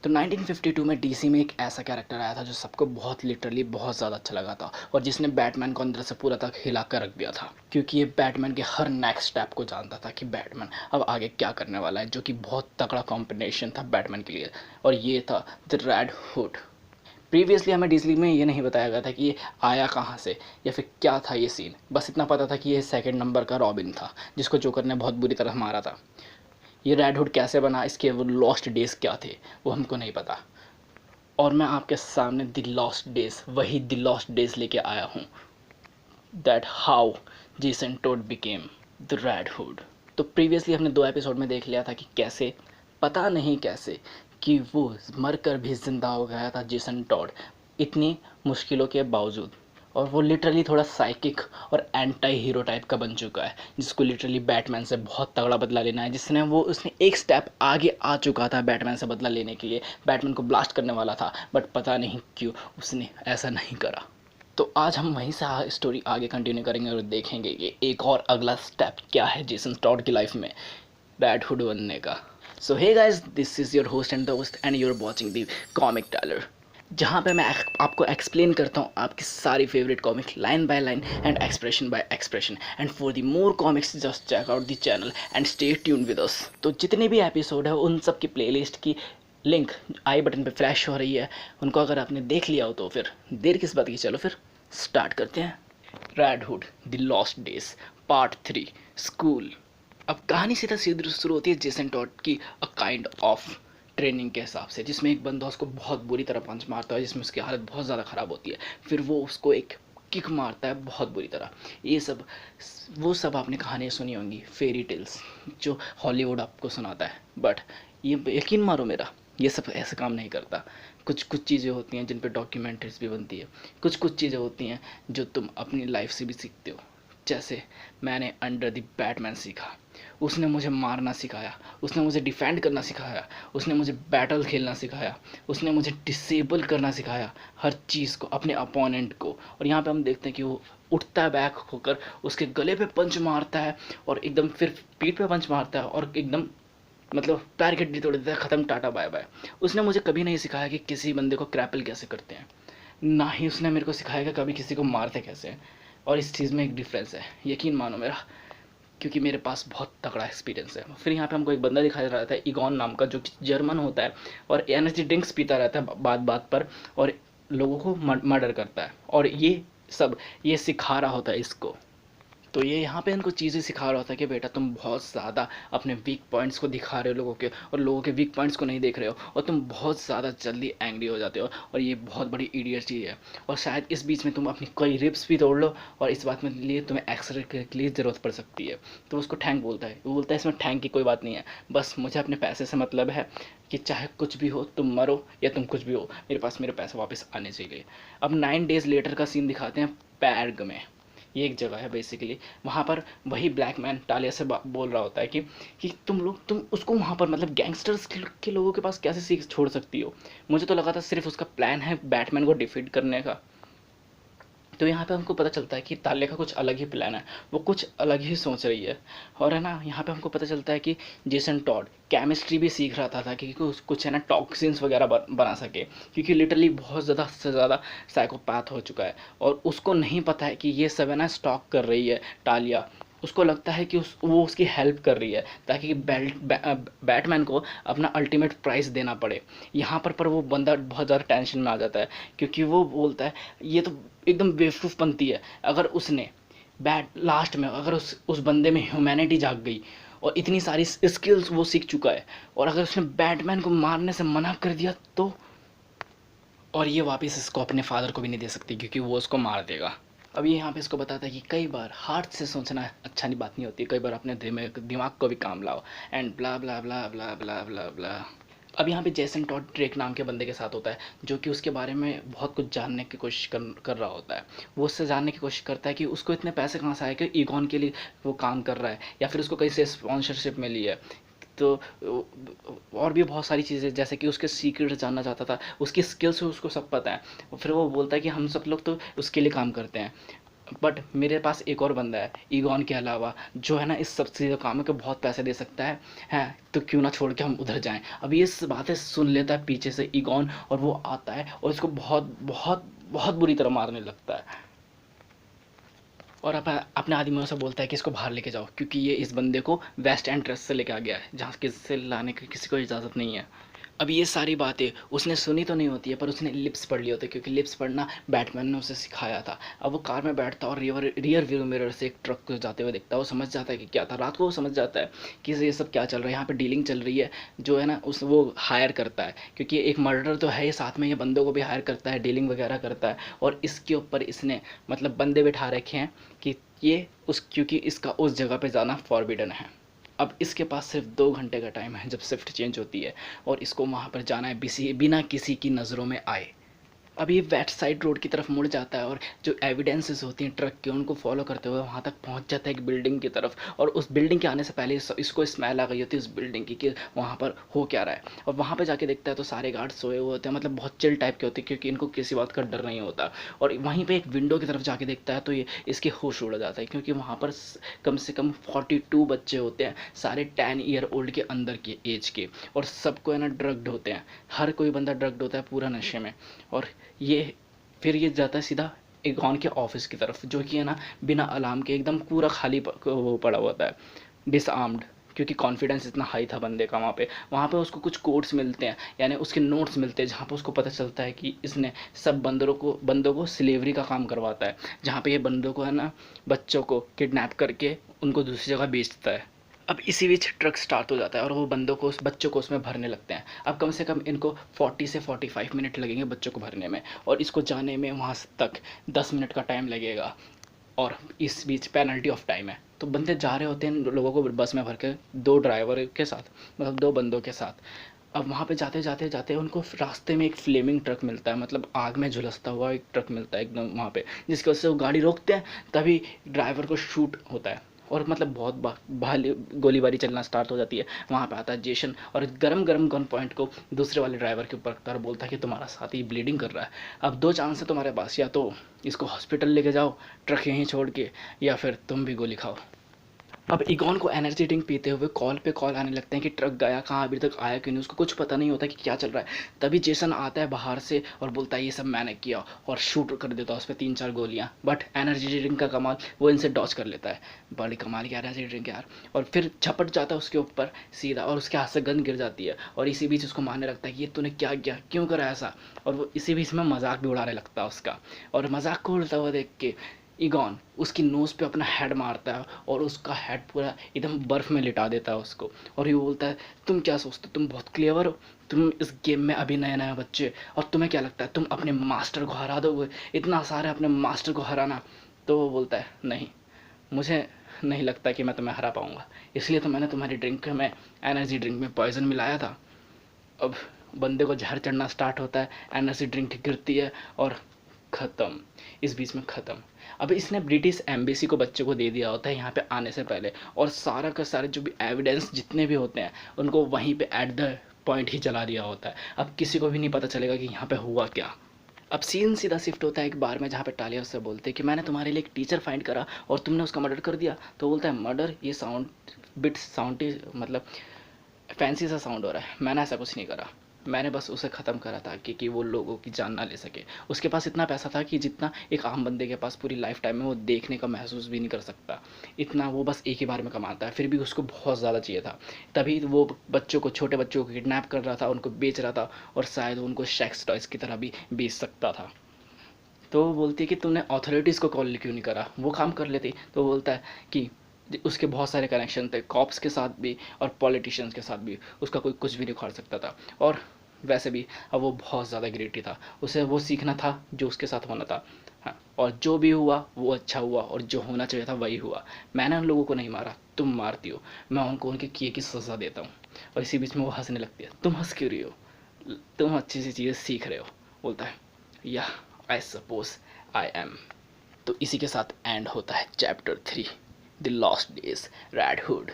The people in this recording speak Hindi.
तो 1952 में डीसी में एक ऐसा कैरेक्टर आया था जो सबको बहुत लिटरली बहुत ज़्यादा अच्छा लगा था और जिसने बैटमैन को अंदर से पूरा तक हिला कर रख दिया था, क्योंकि ये बैटमैन के हर नेक्स्ट स्टेप को जानता था कि बैटमैन अब आगे क्या करने वाला है, जो कि बहुत तगड़ा कॉम्बिनेशन था बैटमैन के लिए। और ये था द रेड हुड। प्रीवियसली हमें डीसी में ये नहीं बताया गया था कि ये आया कहाँ से या फिर क्या था ये सीन, बस इतना पता था कि ये सेकंड नंबर का रॉबिन था जिसको जोकर ने बहुत बुरी तरह मारा था। ये रेड हुड कैसे बना, इसके वो लॉस्ट डेज क्या थे, वो हमको नहीं पता। और मैं आपके सामने द लॉस्ट डेज, वही द लॉस्ट डेज लेके आया हूँ। That how Jason Todd became the red hood. तो प्रीवियसली हमने 2 एपिसोड में देख लिया था कि कैसे, पता नहीं कैसे, कि वो मर कर भी ज़िंदा हो गया था जेसन टॉड, इतनी मुश्किलों के बावजूद। और वो लिटरली थोड़ा साइकिक और एंटी हीरो टाइप का बन चुका है, जिसको लिटरली बैटमैन से बहुत तगड़ा बदला लेना है, जिसने वो उसने एक स्टेप आगे आ चुका था बैटमैन से बदला लेने के लिए, बैटमैन को ब्लास्ट करने वाला था, बट पता नहीं क्यों उसने ऐसा नहीं करा। तो आज हम वहीं से स्टोरी आगे कंटिन्यू करेंगे और देखेंगे कि एक और अगला स्टेप क्या है जेसन टॉड की लाइफ में रेड हुड बनने का। So hey guys, this is your host and दोस्त and you are watching the comic teller, जहाँ पे मैं आपको एक्सप्लेन करता हूँ आपकी सारी favourite comics line by line and expression by expression. And for the more comics just check out the channel and stay tune with us. तो जितने भी एपिसोड है उन सब की प्लेलिस्ट की लिंक आई बटन पे फ्लैश हो रही है, उनको अगर आपने देख लिया हो तो फिर देर किस बात की, चलो फिर स्टार्ट करते हैं। Red hood the lost days part 3 school. अब कहानी सीधा सीधी शुरू होती है जेसन टॉड की अ काइंड ऑफ ट्रेनिंग के हिसाब से, जिसमें एक बंदा उसको बहुत बुरी तरह पंच मारता है, जिसमें उसकी हालत बहुत ज़्यादा ख़राब होती है। फिर वो उसको एक किक मारता है बहुत बुरी तरह। ये सब वो सब आपने कहानियाँ सुनी होंगी, फेरी टेल्स, जो हॉलीवुड आपको सुनाता है। बट ये यकीन मारो मेरा, ये सब ऐसे काम नहीं करता। कुछ कुछ चीज़ें होती हैं जिन पे डॉक्यूमेंट्रीज भी बनती है, कुछ कुछ चीज़ें होती हैं जो तुम अपनी लाइफ से भी सीखते हो। जैसे मैंने अंडर द बैटमैन सीखा, उसने मुझे मारना सिखाया, उसने मुझे डिफेंड करना सिखाया, उसने मुझे बैटल खेलना सिखाया, उसने मुझे डिसेबल करना सिखाया हर चीज़ को, अपने अपोनेंट को। और यहाँ पे हम देखते हैं कि वो उठता है बैक होकर, उसके गले पे पंच मारता है और एकदम फिर पीठ पे पंच मारता है और एकदम मतलब पैर की हड्डी तोड़ देता है, ख़त्म, टाटा बाय बाय। उसने मुझे कभी नहीं सिखाया कि किसी बंदे को क्रैपल कैसे करते हैं, ना ही उसने मेरे को सिखाया कि कभी किसी को मारते कैसे हैं। और इस चीज़ में एक डिफरेंस है, यकीन मानो मेरा, क्योंकि मेरे पास बहुत तगड़ा एक्सपीरियंस है। फिर यहाँ पे हमको एक बंदा दिखाया जा रहा था ईगॉन नाम का, जो कि जर्मन होता है और एनर्जी ड्रिंक्स पीता रहता है बात बात पर और लोगों को मर्डर करता है। और ये सब ये सिखा रहा होता है इसको। तो ये यहाँ पे इनको चीज़ें सिखा रहा था कि बेटा तुम बहुत ज़्यादा अपने वीक पॉइंट्स को दिखा रहे हो लोगों के, और लोगों के वीक पॉइंट्स को नहीं देख रहे हो, और तुम बहुत ज़्यादा जल्दी एंग्री हो जाते हो, और ये बहुत बड़ी इडियट चीज़ है। और शायद इस बीच में तुम अपनी कोई रिब्स भी तोड़ लो, और इस बात में लिए तुम्हें एक्सरे के लिए ज़रूरत पड़ सकती है। तो उसको ठैंक बोलता है, वो बोलता है इसमें ठैंक की कोई बात नहीं है, बस मुझे अपने पैसे से मतलब है कि चाहे कुछ भी हो, तुम मरो या तुम कुछ भी हो, मेरे पास मेरे पैसे वापस आने चाहिए। अब 9 डेज़ लेटर का सीन दिखाते हैं पैर्ग में। ये एक जगह है बेसिकली, वहाँ पर वही ब्लैक मैन टालिया से बोल रहा होता है कि तुम उसको वहाँ पर मतलब गैंगस्टर्स के लोगों के पास कैसे सीख छोड़ सकती हो। मुझे तो लगा था सिर्फ उसका प्लान है बैटमैन को डिफीट करने का। तो यहाँ पे हमको पता चलता है कि तालिया का कुछ अलग ही प्लान है, वो कुछ अलग ही सोच रही है। और है ना, यहाँ पे हमको पता चलता है कि जेसन टॉड केमिस्ट्री भी सीख रहा था कि कुछ है ना टॉक्सिन्स वगैरह बना सके, क्योंकि लिटरली बहुत ज़्यादा से ज़्यादा साइकोपैथ हो चुका है। और उसको नहीं पता है कि ये सब है ना स्टॉक कर रही है टालिया। उसको लगता है कि वो उसकी हेल्प कर रही है ताकि बैटमैन को अपना अल्टीमेट प्राइस देना पड़े। यहाँ पर वो बंदा बहुत ज़्यादा टेंशन में आ जाता है, क्योंकि वो बोलता है ये तो एकदम बेवकूफ़ बनती है। अगर उसने बैट लास्ट में अगर उस बंदे में ह्यूमैनिटी जाग गई और इतनी सारी स्किल्स वो सीख चुका है, और अगर उसने बैटमैन को मारने से मना कर दिया तो, और ये वापस इसको अपने फादर को भी नहीं दे सकती क्योंकि वो उसको मार देगा। अब ये यहाँ पे इसको बताता है कि कई बार हार्ट से सोचना अच्छा नहीं, बात नहीं होती, कई बार अपने दिमाग को भी काम लाओ एंड ब्ला ब्ला ब्ला ब्ला ब्ला ब्ला ब्ला। अब यहाँ पे जेसन टॉड ड्रेक नाम के बंदे के साथ होता है, जो कि उसके बारे में बहुत कुछ जानने की कोशिश कर रहा होता है। वो उससे जानने की कोशिश करता है कि उसको इतने पैसे कहाँ से आए कि ईगॉन के लिए वो काम कर रहा है, या फिर उसको कहीं से स्पॉन्सरशिप मिली है। तो और भी बहुत सारी चीज़ें, जैसे कि उसके सीक्रेट जानना चाहता था, उसकी स्किल्स उसको सब पता है। फिर वो बोलता है कि हम सब लोग तो उसके लिए काम करते हैं। बट मेरे पास एक और बंदा है ईगॉन के अलावा, जो है ना इस सबसे काम है कि बहुत पैसे दे सकता है तो क्यों ना छोड़ के हम उधर जाएं। अब ये बातें सुन लेता है पीछे से ईगॉन, और वो आता है और इसको बहुत बहुत बहुत बुरी तरह मारने लगता है, और अपने आदमियों से बोलता है कि इसको बाहर लेके जाओ, क्योंकि ये इस बंदे को वेस्ट एंट्रेंस से लेके आ गया है जहाँ किसी से लाने की किसी को इजाज़त नहीं है। अब ये सारी बातें उसने सुनी तो नहीं होती है, पर उसने लिप्स पढ़ लिए होते हैं, क्योंकि लिप्स पढ़ना बैटमैन ने उसे सिखाया था। अब वो कार में बैठता और रियर व्यू मिरर से एक ट्रक को जाते हुए देखता है। वो समझ जाता है कि क्या था, रात को वो समझ जाता है कि ये सब क्या चल रहा है, यहाँ पे डीलिंग चल रही है, जो है ना उस वो हायर करता है, क्योंकि एक मर्डर तो है ही, साथ में ये बंदों को भी हायर करता है, डीलिंग वगैरह करता है। और इसके ऊपर इसने मतलब बंदे बिठा रखे हैं कि ये उस, क्योंकि इसका उस जगह पे जाना फॉरबिडन है। अब इसके पास सिर्फ 2 घंटे का टाइम है जब शिफ्ट चेंज होती है, और इसको वहाँ पर जाना है बिना किसी की नज़रों में आए। अब ये वेस्ट साइड रोड की तरफ मुड़ जाता है, और जो एविडेंसेस होती हैं ट्रक के उनको फॉलो करते हुए वहाँ तक पहुँच जाता है एक बिल्डिंग की तरफ, और उस बिल्डिंग के आने से पहले इसको स्मेल आ गई होती है उस बिल्डिंग की कि वहाँ पर हो क्या रहा है। और वहाँ पर जाके देखता है तो सारे गार्ड सोए हुए होते हैं, मतलब बहुत चिल टाइप के होते हैं, क्योंकि इनको किसी बात का डर नहीं होता। और वहीं पर एक विंडो की तरफ जाके देखता है तो ये इसके होश उड़ जाता है, क्योंकि वहाँ पर कम से कम 42 बच्चे होते हैं, सारे 10 ईयर ओल्ड के अंदर के एज के, और सबको है ना ड्रग्ड होते हैं, हर कोई बंदा ड्रग्ड होता है पूरा नशे में। और ये फिर ये जाता है सीधा एगॉन के ऑफिस की तरफ, जो कि है ना बिना अलार्म के एकदम पूरा खाली वो पड़ा हुआ था, डिसआर्म्ड, क्योंकि कॉन्फिडेंस इतना हाई था बंदे का वहाँ पे उसको कुछ कोड्स मिलते हैं, यानी उसके नोट्स मिलते हैं, जहाँ पे उसको पता चलता है कि इसने सब बंदों को स्लेवरी का काम करवाता है, जहाँ पे ये बंदों को है ना बच्चों को किडनैप करके उनको दूसरी जगह बेचता है। अब इसी बीच ट्रक स्टार्ट हो जाता है और वो बंदों को उस बच्चों को उसमें भरने लगते हैं। अब कम से कम इनको 40 से 45 मिनट लगेंगे बच्चों को भरने में, और इसको जाने में वहाँ तक 10 मिनट का टाइम लगेगा, और इस बीच पेनल्टी ऑफ टाइम है। तो बंदे जा रहे होते हैं लोगों को बस में भर के, 2 ड्राइवर के साथ, मतलब 2 बंदों के साथ। अब वहाँ पे जाते जाते जाते उनको रास्ते में एक फ्लेमिंग ट्रक मिलता है, मतलब आग में झुलसता हुआ एक ट्रक मिलता है एकदम वहाँ पे, जिसकी वजह से वो गाड़ी रोकते हैं, तभी ड्राइवर को शूट होता है, और मतलब बहुत भाली गोलीबारी चलना स्टार्ट हो जाती है। वहाँ पे आता है जेसन, और गरम गरम गन पॉइंट को दूसरे वाले ड्राइवर के ऊपर रखता है और बोलता है कि तुम्हारा साथी ब्लीडिंग कर रहा है, अब 2 चांस है तुम्हारे पास, या तो इसको हॉस्पिटल लेके जाओ ट्रक यहीं छोड़ के, या फिर तुम भी गोली खाओ। अब इगॉन को एनर्जी ड्रिंक पीते हुए कॉल पे कॉल आने लगते हैं कि ट्रक गया कहाँ, अभी तक आया क्यों नहीं, उसको कुछ पता नहीं होता कि क्या चल रहा है। तभी जेसन आता है बाहर से और बोलता है ये सब मैंने किया, और शूट कर देता है उस पर 3-4 गोलियाँ, बट एनर्जी ड्रिंक का कमाल, वो इनसे डॉच कर लेता है। बड़ी कमाल की एनर्जी ड्रिंक यार। और फिर झपट जाता है उसके ऊपर सीधा, और उसके हाथ से गन गिर जाती है, और इसी बीच उसको मारने लगता है कि ये तूने क्या किया, क्यों करा ऐसा। और वो इसी बीच में मजाक भी उड़ाने लगता है उसका, और मजाक को उड़ता हुआ देख के इगॉन उसकी नोज़ पे अपना हेड मारता है, और उसका हेड पूरा एकदम बर्फ़ में लिटा देता है उसको, और ये बोलता है तुम क्या सोचते हो, तुम बहुत क्लेवर हो, तुम इस गेम में अभी नए नए बच्चे, और तुम्हें क्या लगता है तुम अपने मास्टर को हरा दोगे, इतना आसान है अपने मास्टर को हराना। तो वो बोलता है नहीं, मुझे नहीं लगता कि मैं तुम्हें हरा पाऊँगा, इसलिए तो मैंने तुम्हारी ड्रिंक में, एनर्जी ड्रिंक में पॉइज़न मिलाया था। अब बंदे को जहर चढ़ना स्टार्ट होता है, एनर्जी ड्रिंक गिरती है, और ख़त्म, इस बीच में ख़त्म। अब इसने ब्रिटिश एम्बेसी को बच्चे को दे दिया होता है यहाँ पे आने से पहले, और सारा का सारे जो भी एविडेंस जितने भी होते हैं उनको वहीं पे एट द पॉइंट ही चला दिया होता है। अब किसी को भी नहीं पता चलेगा कि यहाँ पे हुआ क्या। अब सीन सीधा शिफ्ट होता है एक बार में, जहाँ पे टालिया उससे बोलते हैं कि मैंने तुम्हारे लिए एक टीचर फाइंड करा और तुमने उसका मर्डर कर दिया। तो बोलता है मर्डर, ये साउंड मतलब फैंसी सा साउंड हो रहा है, मैंने ऐसा कुछ नहीं करा, मैंने बस उसे ख़त्म करा था कि वो लोगों की जान ना ले सके। उसके पास इतना पैसा था कि जितना एक आम बंदे के पास पूरी लाइफ टाइम में वो देखने का महसूस भी नहीं कर सकता, इतना वो बस एक ही बार में कमाता है, फिर भी उसको बहुत ज़्यादा चाहिए था। तभी वो बच्चों को, छोटे बच्चों को किडनैप कर रहा था, उनको बेच रहा था, और शायद उनको सेक्स टॉयज़ की तरह भी बेच सकता था। तो वो बोलती है कि तुमने अथॉरिटीज़ को कॉल क्यों नहीं करा, वो काम कर लेती। तो वो बोलता है कि उसके बहुत सारे कनेक्शन थे कॉप्स के साथ भी और पॉलिटिशियंस के साथ भी, उसका कोई कुछ भी नहीं उखाड़ सकता था। और वैसे भी अब वो बहुत ज़्यादा ग्रेटी था, उसे वो सीखना था जो उसके साथ होना था। हाँ, और जो भी हुआ वो अच्छा हुआ, और जो होना चाहिए था वही हुआ। मैंने उन लोगों को नहीं मारा, तुम मारती हो, मैं उनको उनके किए की सज़ा देता हूँ। और इसी बीच में वो हंसने लगती है, तुम हंस क्यों रही हो, तुम अच्छी सी चीज़ें सीख रहे हो। बोलता है या आई सपोज आई एम। तो इसी के साथ एंड होता है chapter 3, the lost days, red hood.